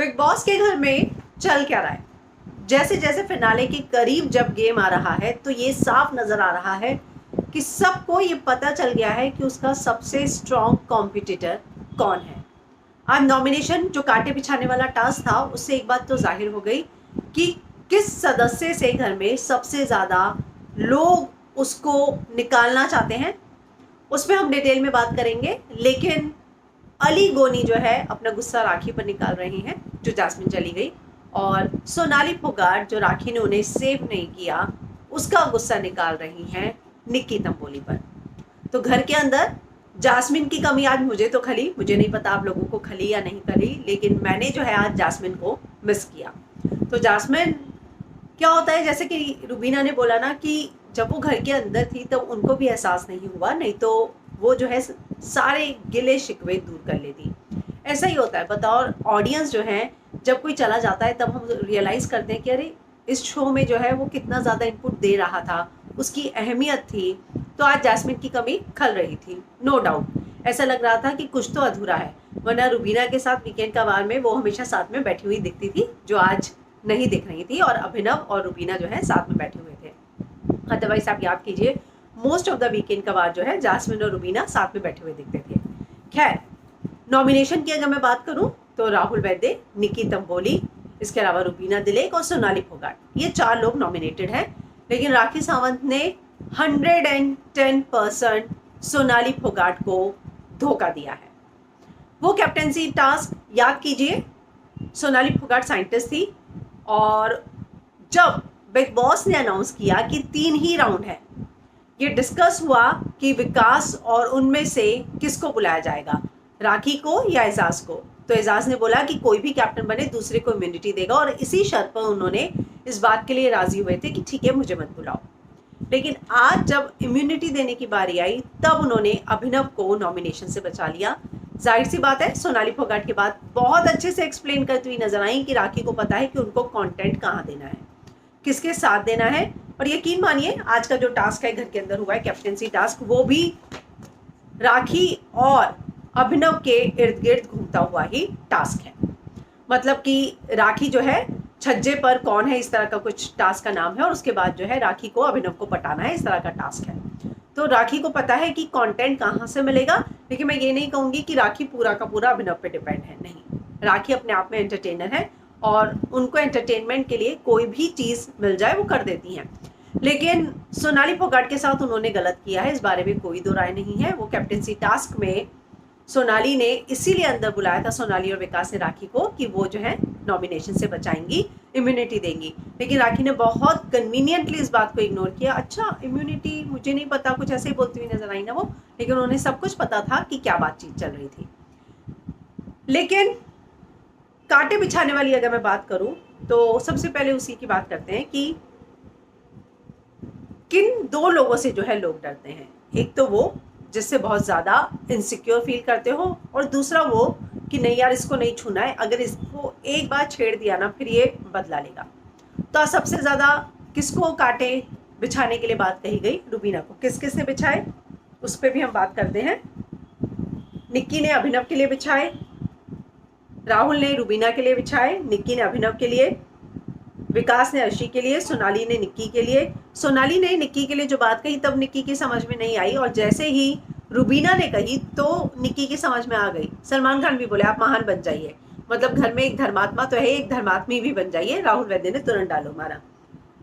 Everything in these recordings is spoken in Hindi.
बिग बॉस के घर में चल क्या रहा है। जैसे जैसे फिनाले के करीब जब गेम आ रहा है तो ये साफ नजर आ रहा है कि सबको ये पता चल गया है कि उसका सबसे स्ट्रॉन्ग कॉम्पिटिटर कौन है। आज नॉमिनेशन जो कांटे बिछाने वाला टास्क था उससे एक बात तो जाहिर हो गई कि किस सदस्य से घर में सबसे ज़्यादा लोग उसको निकालना चाहते हैं। उसमें हम डिटेल में बात करेंगे, लेकिन अली गोनी जो है अपना गुस्सा राखी पर निकाल रही हैं जो जास्मिन चली गई, और सोनाली फोगाट जो राखी ने उन्हें सेव नहीं किया उसका गुस्सा निकाल रही हैं निक्की तंबोली पर। तो घर के अंदर जास्मिन की कमी आज मुझे तो खली, मुझे नहीं पता आप लोगों को खली या नहीं खली, लेकिन मैंने जो है आज जास्मिन को मिस किया। तो जास्मिन क्या होता है, जैसे कि रुबीना ने बोला ना कि जब वो घर के अंदर थी तब उनको भी एहसास नहीं हुआ, नहीं तो वो जो है सारे गिले शिकवे दूर कर लेती। ऐसा ही होता है, बतौर ऑडियंस जो है जब कोई चला जाता है तब हम रियलाइज़ करते हैं कि अरे इस शो में जो है वो कितना ज़्यादा इनपुट दे रहा था, उसकी अहमियत थी। तो आज जास्मिन की कमी खल रही थी, नो डाउट। ऐसा लग रहा था कि कुछ तो अधूरा है, वरना रुबीना के साथ वीकेंड का वार में वो हमेशा साथ में बैठी हुई दिखती थी, जो आज नहीं दिख रही थी, और अभिनव और रुबीना जो है साथ में बैठे हुए थे। अदरवाइज आप याद कीजिए मोस्ट ऑफ द वीकेंड का वार जो है जास्मिन और रुबीना साथ में बैठे हुए दिखते थे। खैर, नॉमिनेशन की अगर मैं बात करूं तो राहुल वैद्य, निक्की तंबोली, इसके अलावा रुबीना दिलेक और सोनाली फोगाट, ये 4 लोग नॉमिनेटेड हैं। लेकिन राखी सावंत ने 110% सोनाली फोगाट को धोखा दिया है। वो कैप्टेंसी टास्क याद कीजिए, सोनाली फोगाट साइंटिस्ट थी, और जब बिग बॉस ने अनाउंस किया कि 3 ही राउंड है, ये डिस्कस हुआ कि विकास और उनमें से किसको बुलाया जाएगा, राखी को या एजाज को। तो एजाज ने बोला कि कोई भी कैप्टन बने दूसरे को इम्यूनिटी देगा, और इसी शर्त पर उन्होंने इस बात के लिए राजी हुए थे कि ठीक है मुझे मत बुलाओ। लेकिन आज जब इम्यूनिटी देने की बारी आई तब उन्होंने अभिनव को नॉमिनेशन से बचा लिया। जाहिर सी बात है, सोनाली फोगाट के बाद बहुत अच्छे से एक्सप्लेन करती हुई नजर आई कि राखी को पता है कि उनको कंटेंट कहाँ देना है, किसके साथ देना है। और यकीन मानिए आज का जो टास्क है घर के अंदर हुआ है कैप्टेंसी टास्क, वो भी राखी और अभिनव के इर्द गिर्द घूमता हुआ ही टास्क है। मतलब कि राखी जो है छज्जे पर कौन है, इस तरह का कुछ टास्क का नाम है, और उसके बाद जो है राखी को अभिनव को पटाना है, इस तरह का टास्क है। तो राखी को पता है कि कंटेंट कहाँ से मिलेगा, लेकिन मैं ये नहीं कहूँगी कि राखी पूरा का पूरा अभिनव पे डिपेंड है, नहीं। राखी अपने आप में एंटरटेनर है और उनको एंटरटेनमेंट के लिए कोई भी चीज़ मिल जाए वो कर देती हैं। लेकिन सोनाली फोगाट के साथ उन्होंने गलत किया है, इस बारे में कोई दो राय नहीं है। वो कैप्टेंसी टास्क में सोनाली ने इसीलिए अंदर बुलाया था, सोनाली और विकास ने राखी को, कि वो जो है नॉमिनेशन से बचाएंगी, इम्यूनिटी देंगी। लेकिन राखी ने बहुत कन्वीनियंटली इस बात को इग्नोर किया। अच्छा इम्यूनिटी मुझे नहीं पता, कुछ ऐसे ही बोलती हुई नजर आई ना वो, लेकिन उन्हें सब कुछ पता था कि क्या बातचीत चल रही थी। लेकिन कांटे बिछाने वाली अगर मैं बात करूं तो सबसे पहले उसी की बात करते हैं कि किन 2 लोगों से जो है लोग डरते हैं। एक तो वो जिससे बहुत ज़्यादा इनसिक्योर फील करते हो, और दूसरा वो कि नहीं यार इसको नहीं छूना है, अगर इसको एक बार छेड़ दिया ना फिर ये बदला लेगा। तो सबसे ज़्यादा किसको कांटे बिछाने के लिए बात कही गई, रुबीना को। किस किस ने बिछाए उस पर भी हम बात करते हैं। निक्की ने अभिनव के लिए बिछाए, राहुल ने रुबीना के लिए बिछाए, निक्की ने अभिनव के लिए, विकास ने अर्शी के लिए, सोनाली ने निक्की के लिए। सोनाली ने निक्की के लिए जो बात कही तब निक्की की समझ में नहीं आई, और जैसे ही रुबीना ने कही तो निक्की की समझ में आ गई। सलमान खान भी बोले आप महान बन जाइए, मतलब घर में एक धर्मात्मा तो है, एक धर्मात्मी भी बन जाइए। राहुल वैद्य ने तुरंत डालो मारा।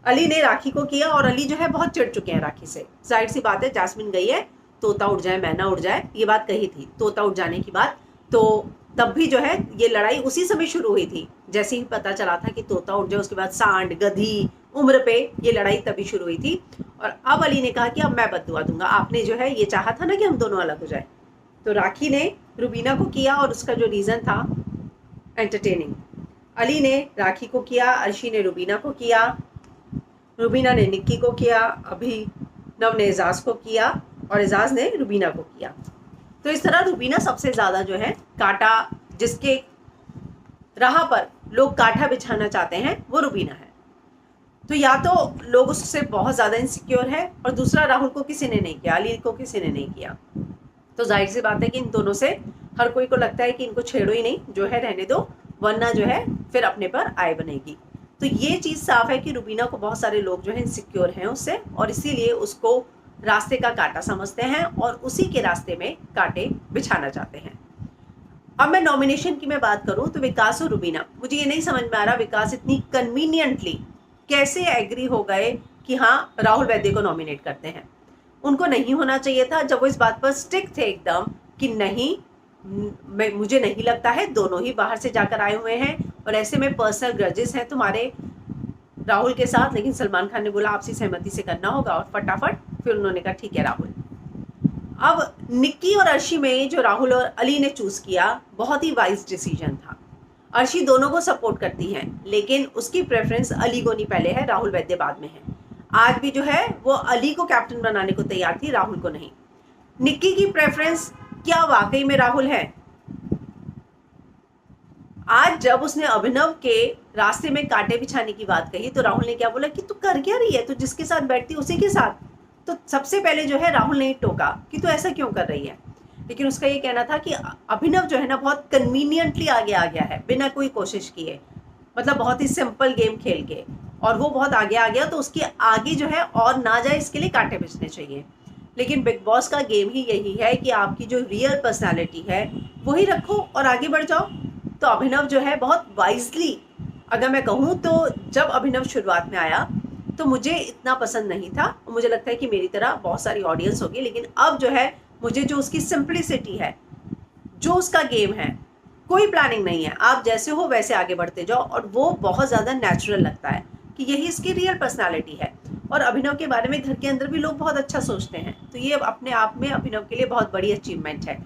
अली ने राखी को किया, और अली जो है बहुत चिढ़ चुके हैं राखी से। जाहिर सी बात है, जास्मिन गई है, तोता उड़ जाए मैना उड़ जाए, ये बात कही थी, तोता उड़ जाने की बात। तो तब भी जो है ये लड़ाई उसी समय शुरू हुई थी, जैसे ही पता चला था कि तोता उड़ जाए, उसके बाद सांड गधी उम्र पे ये लड़ाई तभी शुरू हुई थी। और अब अली ने कहा कि अब मैं बददुआ दूंगा, आपने जो है ये चाहा था ना कि हम दोनों अलग हो जाए। तो राखी ने रुबीना को किया, और उसका जो रीज़न था एंटरटेनिंग। अली ने राखी को किया, अर्शी ने रुबीना को किया, रुबीना ने निक्की को किया, अभिनव ने एजाज को किया, और एजाज ने रुबीना को किया। तो इस तरह रुबीना सबसे ज़्यादा जो है कांटा, जिसके राह पर लोग कांटा बिछाना चाहते हैं वो रुबीना है। तो या तो लोग उससे बहुत ज़्यादा इनसिक्योर है, और दूसरा राहुल को किसी ने नहीं किया, अली को किसी ने नहीं किया। तो जाहिर सी बात है कि इन दोनों से हर कोई को लगता है कि इनको छेड़ो ही नहीं, जो है रहने दो, वरना जो है फिर अपने पर आय बनेगी। तो ये चीज़ साफ है कि रुबीना को बहुत सारे लोग जो है इनसिक्योर हैं उससे, और इसीलिए उसको रास्ते का कांटा समझते हैं और उसी के रास्ते में कांटे बिछाना चाहते हैं। अब मैं नॉमिनेशन की मैं बात करूं तो विकास और रुबीना, मुझे ये नहीं समझ में आ रहा विकास इतनी कन्वीनियंटली कैसे एग्री हो गए कि हाँ राहुल वैद्य को नॉमिनेट करते हैं। उनको नहीं होना चाहिए था जब वो इस बात पर स्टिक थे एकदम कि नहीं, मुझे नहीं लगता है, दोनों ही बाहर से जाकर आए हुए हैं और ऐसे में पर्सनल ग्रजेस हैं तुम्हारे राहुल के साथ। लेकिन सलमान खान ने बोला आपसी सहमति से करना होगा और फटाफट फिर उन्होंने कहा ठीक है राहुल। अब निक्की और अर्शी में जो राहुल और अली ने चूज किया बहुत ही वाइज डिसीजन था। अर्शी दोनों को सपोर्ट करती है लेकिन उसकी प्रेफरेंस अली को नहीं पहले है, राहुल वैद्य बाद में है। आज भी जो है वो अली को कैप्टन बनाने को तैयार थी, राहुल को नहीं। निक्की की प्रेफरेंस क्या वाकई में राहुल है? आज जब उसने अभिनव के रास्ते में कांटे बिछाने की बात कही तो राहुल ने क्या बोला कि तू कर क्या रही है, तू जिसके साथ बैठती उसी के साथ। तो सबसे पहले जो है राहुल ने टोका कि तू ऐसा क्यों कर रही है, लेकिन उसका ये कहना था कि अभिनव जो है ना बहुत कन्वीनियंटली आगे आ गया है बिना कोई कोशिश किए, मतलब बहुत ही सिंपल गेम खेल के, और वो बहुत आगे आ गया तो उसके आगे जो है और ना जाए इसके लिए कांटे बिछने चाहिए। लेकिन बिग बॉस का गेम ही यही है कि आपकी जो रियल पर्सनालिटी है वही रखो और आगे बढ़ जाओ। तो अभिनव जो है बहुत वाइजली, अगर मैं कहूँ तो जब अभिनव शुरुआत में आया तो मुझे इतना पसंद नहीं था, मुझे लगता है कि मेरी तरह बहुत सारी ऑडियंस होगी, लेकिन अब जो है मुझे जो उसकी सिंप्लिसिटी है, जो उसका गेम है, कोई प्लानिंग नहीं है, आप जैसे हो वैसे आगे बढ़ते जाओ, और वो बहुत ज़्यादा नेचुरल लगता है कि यही इसकी रियल पर्सनालिटी है। और अभिनव के बारे में घर के अंदर भी लोग बहुत अच्छा सोचते हैं, तो ये अपने आप में अभिनव के लिए बहुत बड़ी अचीवमेंट है।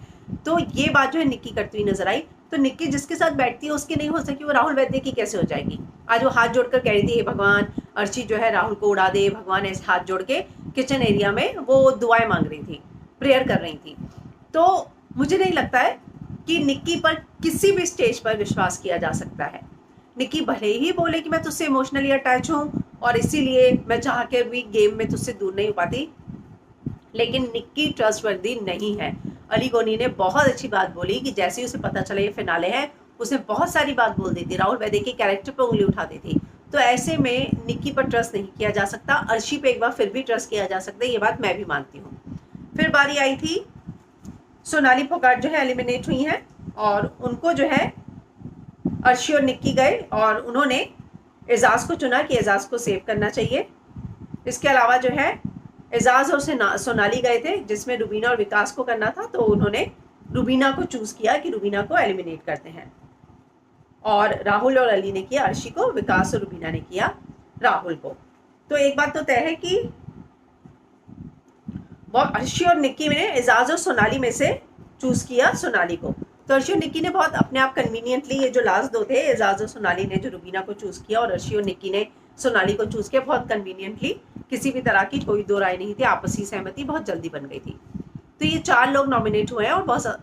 तो ये बात जो है निक्की करती हुई नजर आई। तो निक्की जिसके साथ बैठती है उसकी नहीं हो सकी, वो राहुल वैद्य की कैसे हो जाएगी? आज वो हाथ जोड़कर कह रही थी हे भगवान अर्शी जो है राहुल को उड़ा दे, भगवान ऐसे हाथ जोड़ के किचन एरिया में वो दुआएं मांग रही थी, प्रेयर कर रही थी। तो मुझे नहीं लगता है कि निक्की पर किसी भी स्टेज पर विश्वास किया जा सकता है। निक्की भले ही बोले कि मैं तुझसे इमोशनली अटैच हूँ और इसीलिए मैं चाह के भी गेम में तुझसे दूर नहीं हो पाती, लेकिन निक्की ट्रस्टवर्दी नहीं है। अली गोनी ने बहुत अच्छी बात बोली कि जैसे ही उसे पता चला ये फिनाले है, उसने बहुत सारी बात बोल दी थी, राहुल वैद्य के कैरेक्टर पर उंगली उठा दी थी। तो ऐसे में निक्की पर ट्रस्ट नहीं किया जा सकता। अर्शी पे एक बार फिर भी ट्रस्ट किया जा सकता है, ये बात मैं भी मानती हूँ। फिर बारी आई थी सोनाली फोगाट जो है एलिमिनेट हुई हैं, और उनको जो है अर्शी और निक्की गए और उन्होंने एजाज को चुना कि एजाज को सेव करना चाहिए। इसके अलावा जो है एजाज और सोनाली गए थे जिसमें रुबीना और विकास को करना था, तो उन्होंने रुबीना को चूज किया कि रुबीना को एलिमिनेट करते हैं। और राहुल और अली ने किया अर्शी को, विकास और रुबीना ने किया राहुल को। तो एक बात तो तय है कि अर्शी और निक्की ने एजाज और सोनाली में से चूज किया सोनाली को। तो अर्शी और निक्की ने बहुत अपने आप कन्वीनियंटली, ये जो लास्ट दो थे एजाज और सोनाली ने जो रुबीना को चूज किया और अर्शी और निक्की ने सोनाली को चूज किया, बहुत कन्वीनियंटली, किसी भी तरह की कोई दो राय नहीं थी, आपसी सहमति बहुत जल्दी बन गई थी। तो ये 4 लोग नॉमिनेट हुए हैं और बहुत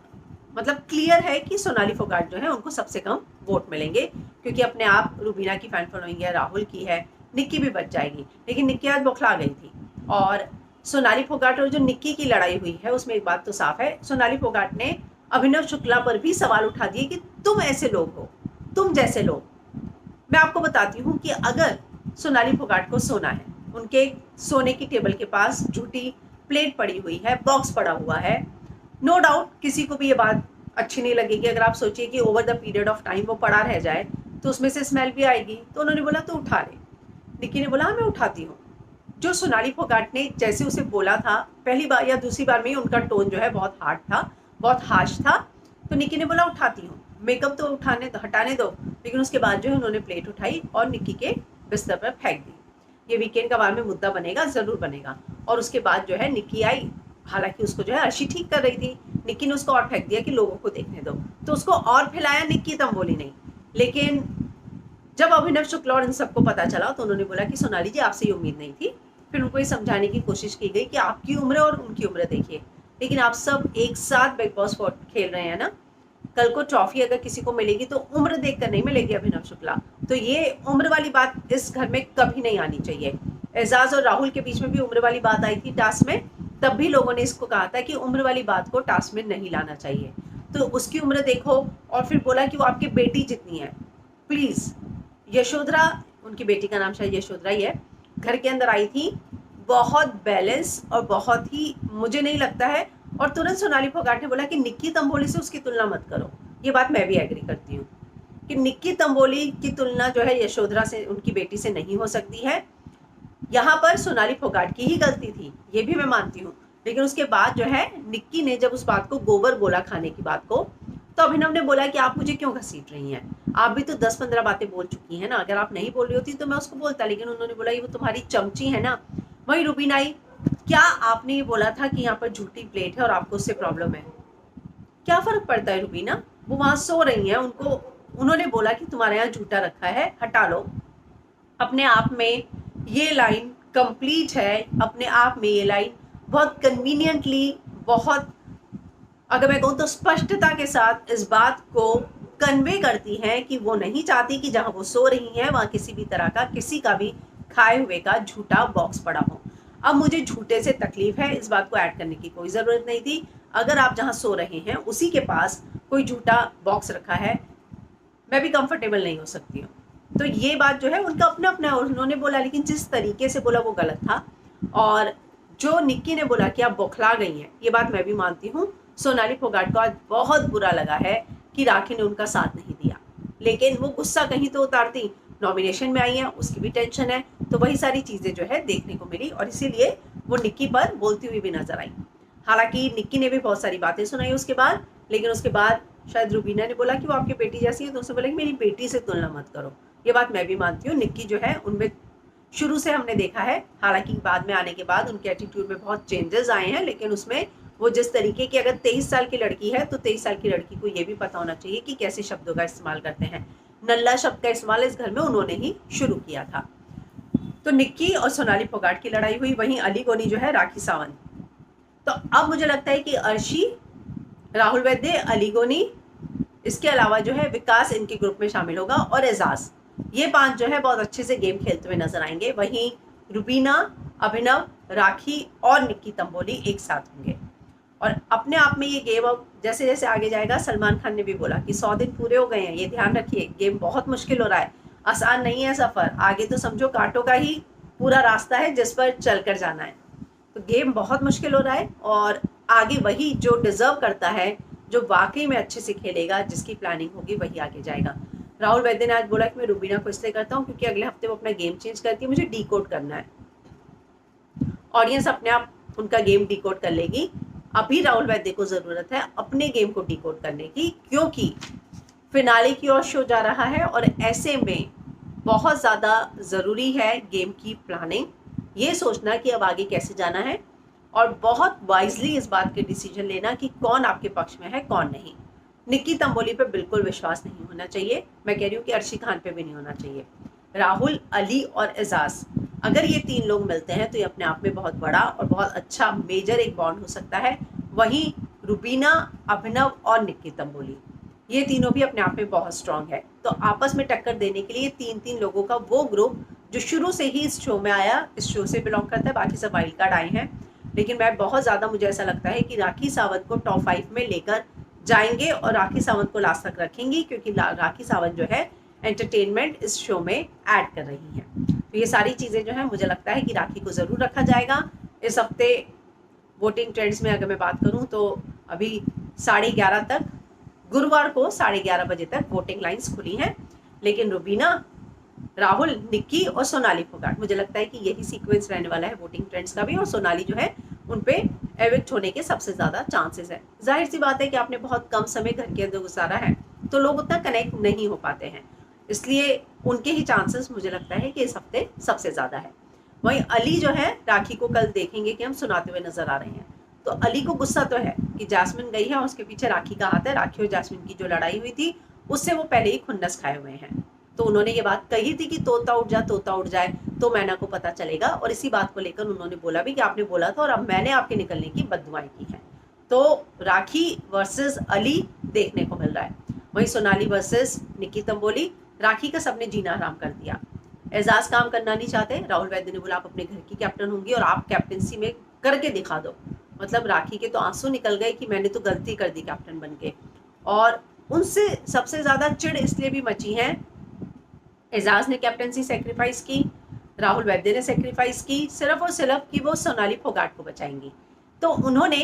मतलब क्लियर है कि सोनाली फोगाट जो है उनको सबसे कम वोट मिलेंगे, क्योंकि अपने आप रुबीना की फैन फॉलोइंग है, राहुल की है, निक्की भी बच जाएगी। लेकिन निक्की आज बौखला गई थी। और सोनाली फोगाट और जो निक्की की लड़ाई हुई है उसमें एक बात तो साफ है, सोनाली फोगाट ने अभिनव शुक्ला पर भी सवाल उठा दिए कि तुम ऐसे लोग हो, तुम जैसे लोग। मैं आपको बताती हूँ कि अगर सोनाली फोगाट को सोना है, उनके सोने की टेबल के पास झूठी प्लेट पड़ी हुई है, बॉक्स पड़ा हुआ है, नो डाउट किसी को भी ये बात अच्छी नहीं लगेगी। अगर आप सोचिए कि over the period of time वो पड़ा रह जाए तो उसमें से स्मेल भी आएगी। तो उन्होंने बोला तो उठा ले, निक्की ने बोला हाँ मैं उठाती हूँ। जो सोनाली फोगाट ने जैसे उसे बोला था, पहली बार या दूसरी बार में ही उनका टोन जो है बहुत हार्ड था, बहुत हार्श था। तो निक्की ने बोला उठाती हूँ, मेकअप तो हटाने दो। लेकिन उसके बाद जो है उन्होंने प्लेट उठाई और निक्की के बिस्तर पर फेंक दी। ये वीकेंड का बार में मुद्दा बनेगा, जरूर बनेगा। और उसके बाद जो है निक्की आई, हालांकि उसको जो है अर्शी ठीक कर रही थी, निक्की ने उसको और फेंक दिया कि लोगों को देखने दो, तो उसको और फैलाया निक्की, तब बोली नहीं। लेकिन जब अभिनव शुक्ला और इन सबको पता चला तो उन्होंने बोला कि सोनाली जी आपसे ये उम्मीद नहीं थी। फिर उनको ये समझाने की कोशिश की गई कि आपकी उम्र और उनकी उम्र देखिए, लेकिन आप सब एक साथ बिग बॉस खेल रहे हैं ना, कल को ट्रॉफी अगर किसी को मिलेगी तो उम्र देखकर नहीं मिलेगी अभिनव शुक्ला। तो ये उम्र वाली बात इस घर में कभी नहीं आनी चाहिए। एजाज और राहुल के बीच में भी उम्र वाली बात आई थी टास्क में, तब भी लोगों ने इसको कहा था कि उम्र वाली बात को टास्क में नहीं लाना चाहिए। तो उसकी उम्र देखो, और फिर बोला कि वो आपकी बेटी जितनी है। प्लीज़। यशोधरा, उनकी बेटी का नाम शायद यशोधरा ही है, घर के अंदर आई थी, बहुत बैलेंस और बहुत ही, मुझे नहीं लगता है, और तुरंत सोनाली फोगाट ने बोला कि निक्की तंबोली से उसकी तुलना मत करो। ये बात मैं भी एग्री करती हूँ कि निक्की तंबोली की तुलना जो है यशोधरा से, उनकी बेटी से नहीं हो सकती है। यहाँ पर सोनाली फोगाट की ही गलती थी, ये भी मैं मानती हूँ। लेकिन उसके बाद जो है निक्की ने जब उस बात को, गोबर बोला खाने की बात को, तो अभिनव ने बोला कि आप मुझे क्यों घसीट रही हैं, आप भी तो 10-15 बातें बोल चुकी हैं ना, अगर आप नहीं बोल रही होती तो मैं उसको बोलता, लेकिन उन्होंने बोला ये वो तुम्हारी चमची है ना। वही रुबीना आई, क्या आपने ये बोला था कि यहाँ पर झूठी प्लेट है और आपको उससे प्रॉब्लम है? क्या फर्क पड़ता है रुबीना, वो वहां सो रही हैं, उनको, उन्होंने बोला कि तुम्हारे यहाँ झूठा रखा है, हटा लो। अपने आप में ये लाइन कंप्लीट है, अपने आप में ये लाइन बहुत कन्वीनियंटली, बहुत, अगर मैं कहूँ तो स्पष्टता के साथ इस बात को कन्वे करती है कि वो नहीं चाहती कि जहां वो सो रही हैं वहां किसी भी तरह का, किसी का भी खाए हुए का झूठा बॉक्स पड़ा हो। अब मुझे झूठे से तकलीफ है, इस बात को ऐड करने की कोई ज़रूरत नहीं थी। अगर आप जहां सो रहे हैं उसी के पास कोई झूठा बॉक्स रखा है, मैं भी कंफर्टेबल नहीं हो सकती हूँ। तो ये बात जो है उनका अपना अपना, उन्होंने बोला, लेकिन जिस तरीके से बोला वो गलत था। और जो निक्की ने बोला कि आप बौखला गई हैं, ये बात मैं भी मानती हूँ। सोनाली फोगाट को आज बहुत बुरा लगा है कि राखी ने उनका साथ नहीं दिया, लेकिन वो गुस्सा कहीं तो उतारती, नॉमिनेशन में आई हैं, उसकी भी टेंशन है, तो वही सारी चीज़ें जो है देखने को मिली, और इसीलिए वो निक्की पर बोलती हुई भी नजर आई। हालांकि निक्की ने भी बहुत सारी बातें सुनाई उसके बाद, लेकिन उसके बाद शायद रुबीना ने बोला कि वो आपकी बेटी जैसी है, तो उसने बोला कि मेरी बेटी से तुलना मत करो। ये बात मैं भी मानती हूँ, निक्की जो है उनमें शुरू से हमने देखा है, हालांकि बाद में आने के बाद उनके एटीट्यूड में बहुत चेंजेस आए हैं, लेकिन उसमें वो जिस तरीके की, अगर 23 साल की लड़की है तो 23 साल की लड़की को ये भी पता होना चाहिए कि कैसे शब्दों का इस्तेमाल करते हैं। नल्ला शब्द का इस्तेमाल इस घर में उन्होंने ही शुरू किया था। तो निक्की और सोनाली फोगाट की लड़ाई हुई, वहीं अली गोनी जो है राखी सावंत। तो अब मुझे लगता है कि अर्शी, राहुल वैद्य, अली गोनी, इसके अलावा जो है विकास इनके ग्रुप में शामिल होगा, और एजाज, ये 5 जो है बहुत अच्छे से गेम खेलते हुए नजर आएंगे। वहीं रुबीना, अभिनव, राखी और निक्की तंबोली एक साथ होंगे। और अपने आप में ये गेम अब जैसे जैसे आगे जाएगा, सलमान खान ने भी बोला कि 100 दिन पूरे हो गए हैं, ये ध्यान रखिए, गेम बहुत मुश्किल हो रहा है, आसान नहीं है सफर, आगे तो समझो कांटों का ही पूरा रास्ता है जिस पर चल कर जाना है। तो गेम बहुत मुश्किल हो रहा है, और आगे वही जो डिजर्व करता है, जो वाकई में अच्छे से खेलेगा, जिसकी प्लानिंग होगी, वही आगे जाएगा। राहुल वैद्य ने आज बोला कि मैं रुबीना को इसलिए करता हूँ क्योंकि अगले हफ्ते वो अपना गेम चेंज करती है, मुझे डीकोड करना है। ऑडियंस अपने आप उनका गेम डीकोड कर लेगी। अभी राहुल वैद्य को जरूरत है अपने गेम को डीकोड करने की, क्योंकि फिनाले की ओर शो जा रहा है, और ऐसे में बहुत ज़्यादा ज़रूरी है गेम की प्लानिंग, ये सोचना कि अब आगे कैसे जाना है, और बहुत वाइजली इस बात के डिसीजन लेना कि कौन आपके पक्ष में है, कौन नहीं। निक्की तंबोली पे बिल्कुल विश्वास नहीं होना चाहिए, मैं कह रही हूँ कि अर्शी खान पे भी नहीं होना चाहिए। राहुल, अली और एजाज, अगर ये 3 लोग मिलते हैं तो ये अपने आप में बहुत बड़ा और बहुत अच्छा मेजर एक बॉन्ड हो सकता है। वहीं रुबीना, अभिनव और निक्की तंबोली, ये तीनों भी अपने आप में बहुत स्ट्रांग है। तो आपस में टक्कर देने के लिए 3-3 लोगों का वो ग्रुप जो शुरू से ही इस शो में आया, इस शो से बिलोंग करता है, बाकी सब वाइल्ड कार्ड आए हैं, लेकिन मैं बहुत ज़्यादा, मुझे ऐसा लगता है कि राखी सावंत को टॉप 5 में लेकर जाएंगे और राखी सावंत को लास्ट तक रखेंगी, क्योंकि राखी सावंत जो है एंटरटेनमेंट इस शो में ऐड कर रही हैं। तो ये सारी चीज़ें जो है, मुझे लगता है कि राखी को ज़रूर रखा जाएगा। इस हफ्ते वोटिंग ट्रेंड्स में अगर मैं बात करूं तो अभी 11:30 तक, गुरुवार को 11:30 बजे तक वोटिंग लाइंस खुली हैं, लेकिन रुबीना, राहुल, निक्की और सोनाली फोगाट, मुझे लगता है कि यही सीक्वेंस रहने वाला है वोटिंग ट्रेंड्स का भी, और सोनाली जो है उन पे एविक्ट होने के सबसे ज़्यादा चांसेस है। जाहिर सी बात है कि आपने बहुत कम समय घर के अंदर गुजारा है, तो लोग उतना कनेक्ट नहीं हो पाते हैं, इसलिए उनके ही चांसेस मुझे लगता है कि इस हफ्ते सबसे ज़्यादा है। वहीं अली जो है, राखी को कल देखेंगे कि हम सुनाते हुए नजर आ रहे हैं, तो अली को गुस्सा तो है कि जैस्मिन गई है और उसके पीछे राखी का हाथ है। राखी और जैस्मिन की जो लड़ाई हुई थी उससे वो पहले ही खुन्नस खाए हुए हैं, तो उन्होंने ये बात कही थी कि तोता उड़ जाए तो मैना को पता चलेगा, और इसी बात को लेकर उन्होंने बोला भी कि आपने बोला था और अब मैंने आपके निकलने की बद्दुआएं की हैं। तो राखी वर्सेस अली देखने को मिल रहा है। वहीं सोनाली वर्सेस निक्की तंबोली, राखी का सबने जीना हराम कर दिया। एजाज काम करना नहीं चाहते, राहुल वैद्य ने बोला आप अपने घर की कैप्टन होंगी और आप कैप्टनसी में करके दिखा दो। मतलब राखी के तो आंसू निकल गए कि मैंने तो गलती कर दी कैप्टन बन के। और उनसे सबसे ज़्यादा चिढ़ इसलिए भी मची है एजाज ने कैप्टनसी सेक्रीफाइस की, राहुल वैद्य ने सेक्रीफाइस की, सिर्फ और सिर्फ कि वो सोनाली फोगाट को बचाएंगी। तो उन्होंने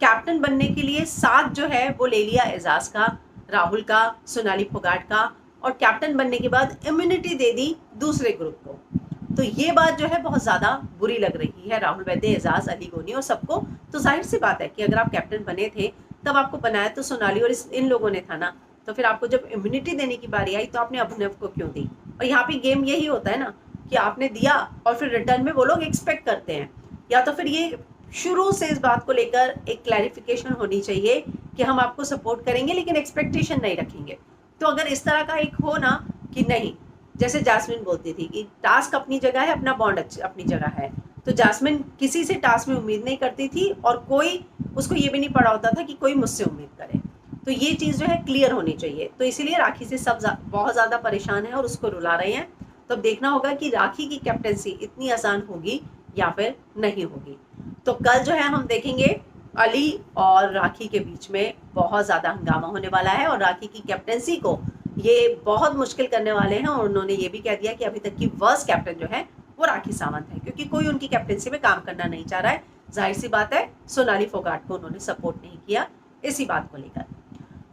कैप्टन बनने के लिए साथ जो है वो ले लिया एजाज का, राहुल का, सोनाली फोगाट का, और कैप्टन बनने के बाद इम्यूनिटी दे दी दूसरे ग्रुप को। तो ये बात जो है बहुत ज़्यादा बुरी लग रही है राहुल वैद्य, एजाज, अली गोनी और सबको। तो जाहिर सी बात है कि अगर आप कैप्टन बने थे तब आपको बनाया तो सोनाली और इन लोगों ने था ना, तो फिर आपको जब इम्यूनिटी देने की बारी आई तो आपने अभिनव को क्यों दी? और यहाँ पे गेम यही होता है ना कि आपने दिया और फिर रिटर्न में वो लोग एक्सपेक्ट करते हैं, या तो फिर ये शुरू से इस बात को लेकर एक क्लैरिफिकेशन होनी चाहिए कि हम आपको सपोर्ट करेंगे लेकिन एक्सपेक्टेशन नहीं रखेंगे। तो अगर इस तरह का एक हो ना कि नहीं, जैसे जास्मिन बोलती थी कि टास्क अपनी जगह है, अपना बॉन्ड अपनी जगह है, तो जास्मिन किसी से टास्क में उम्मीद नहीं करती थी और कोई उसको ये भी नहीं पड़ा होता था कि कोई मुझसे उम्मीद करे। तो ये चीज़ जो है क्लियर होनी चाहिए। तो इसीलिए राखी से सब बहुत ज़्यादा परेशान है और उसको रुला रहे हैं। तो अब देखना होगा कि राखी की कैप्टनसी इतनी आसान होगी या फिर नहीं होगी। तो कल जो है हम देखेंगे अली और राखी के बीच में बहुत ज़्यादा हंगामा होने वाला है और राखी की कैप्टनसी को ये बहुत मुश्किल करने वाले हैं। और उन्होंने ये भी कह दिया कि अभी तक की वर्स्ट कैप्टन जो है वो राखी सावंत है, क्योंकि कोई उनकी कैप्टनसी में काम करना नहीं चाह रहा है। जाहिर सी बात है सोनाली फोगाट को उन्होंने सपोर्ट नहीं किया इसी बात को लेकर।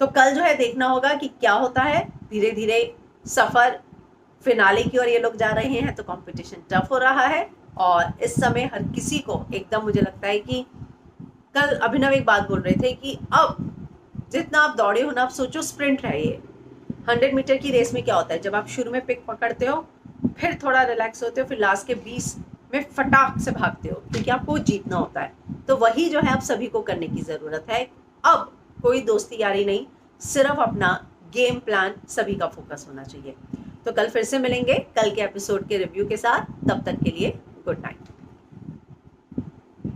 तो कल जो है देखना होगा कि क्या होता है। धीरे धीरे सफर फिनाले की ओर ये लोग जा रहे हैं, तो कंपटीशन टफ हो रहा है और इस समय हर किसी को एकदम, मुझे लगता है कि कल अभिनव एक बात बोल रहे थे कि अब जितना आप दौड़े हो ना, आप सोचो स्प्रिंट है ये। 100 मीटर की रेस में क्या होता है, जब आप शुरू में पिक पकड़ते हो, फिर थोड़ा रिलैक्स होते हो, फिर लास्ट के 20 में फटाक से भागते हो, क्योंकि आपको जीतना होता है। तो वही जो है आप सभी को करने की ज़रूरत है। अब कोई दोस्ती यारी नहीं, सिर्फ अपना गेम प्लान सभी का फोकस होना चाहिए। तो कल फिर से मिलेंगे कल के एपिसोड के रिव्यू के साथ। तब तक के लिए गुड नाइट।